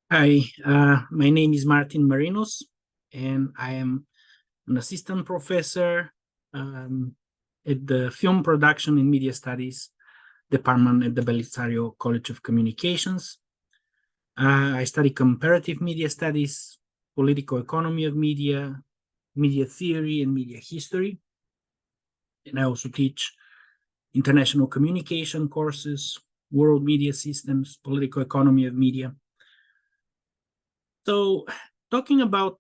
Hi, my name is Martin Marinos, and I am an assistant professor um, at the Film Production and Media Studies department at the Belisario College of Communications. I study comparative media studies, political economy of media, media theory, and media history. And I also teach international communication courses, world media systems, political economy of media. So, talking about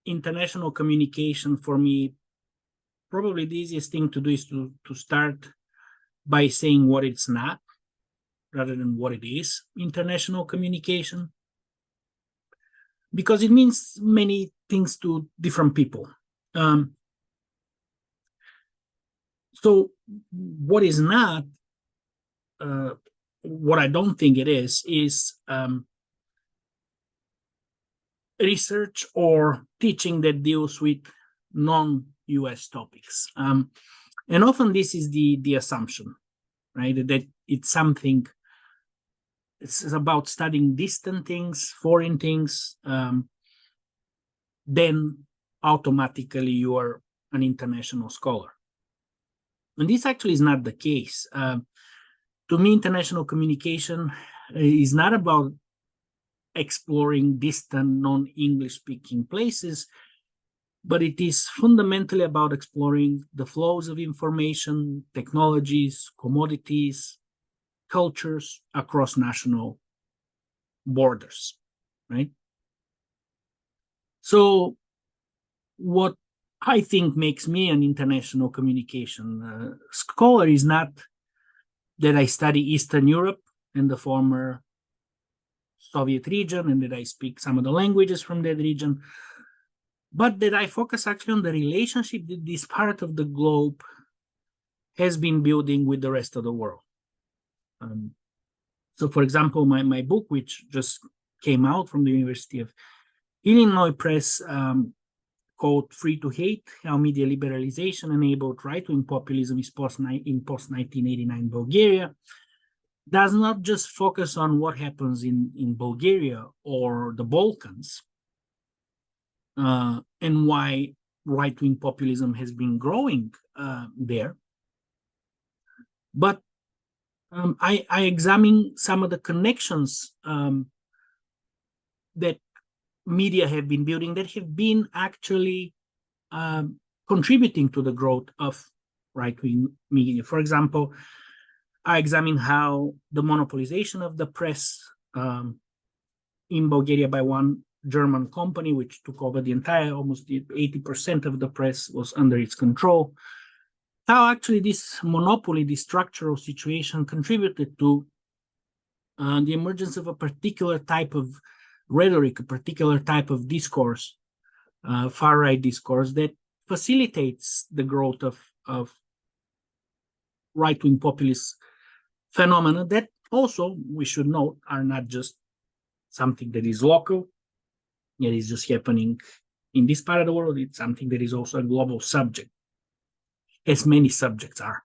international communication for me, probably the easiest thing to do is to start by saying what it's not rather than what it is international communication, because it means many things to different people. Um, so, what is not, uh, what I don't think it is research or teaching that deals with non US topics. And often this is the assumption, right? That it's something, it's about studying distant things, foreign things, then automatically you are an international scholar. And this actually is not the case. To me, international communication is not about exploring distant non-English speaking places, but it is fundamentally about exploring the flows of information, technologies, commodities, cultures across national borders, right? So, what I think makes me an international communication scholar is not that I study Eastern Europe and the former Soviet region and that I speak some of the languages from that region, but that I focus actually on the relationship that this part of the globe has been building with the rest of the world. So, for example, my book, which just came out from the University of Illinois Press, called Free to Hate, How Media Liberalization Enabled Right-Wing Populism in Post-1989 Bulgaria, does not just focus on what happens in Bulgaria or the Balkans, and why right-wing populism has been growing there, but I examine some of the connections that media have been building that have been actually contributing to the growth of right-wing media. For example, I examine how the monopolization of the press in Bulgaria by one German company, which took over the entire, almost 80% of the press was under its control, how actually this monopoly, this structural situation contributed to the emergence of a particular type of rhetoric, a particular type of discourse, far-right discourse that facilitates the growth of right-wing populist phenomena that also, we should note, are not just something that is local, that is just happening in this part of the world. It's something that is also a global subject, as many subjects are.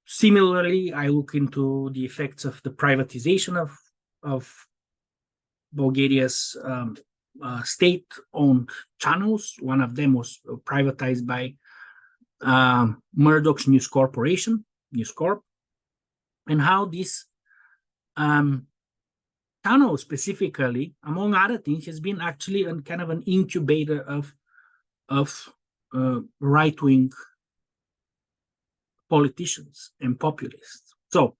Similarly, I look into the effects of the privatization of Bulgaria's state-owned channels. One of them was privatized by Murdoch's News Corporation, News Corp, and how this channel specifically, among other things, has been actually a kind of an incubator of right-wing politicians and populists. So,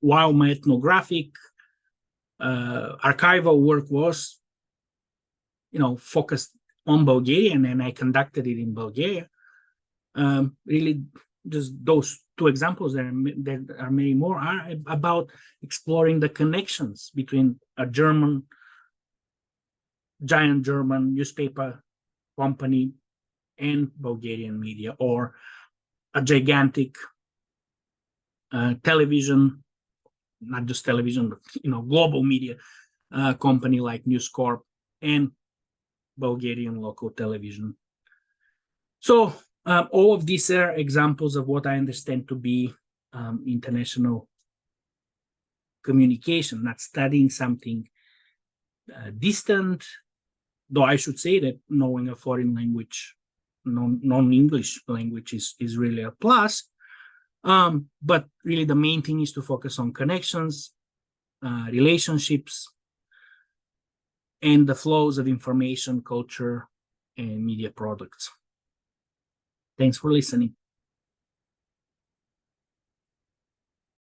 while my ethnographic archival work was, focused on Bulgaria, and I conducted it in Bulgaria, really just those two examples, there are many more, are about exploring the connections between a giant German newspaper company and Bulgarian media, or a gigantic television, not just television, but global media company like News Corp and Bulgarian local television. So all of these are examples of what I understand to be international communication, not studying something distant. Though I should say that knowing a foreign language, non-English language is really a plus. But really the main thing is to focus on connections, relationships, and the flows of information, culture, and media products. Thanks for listening.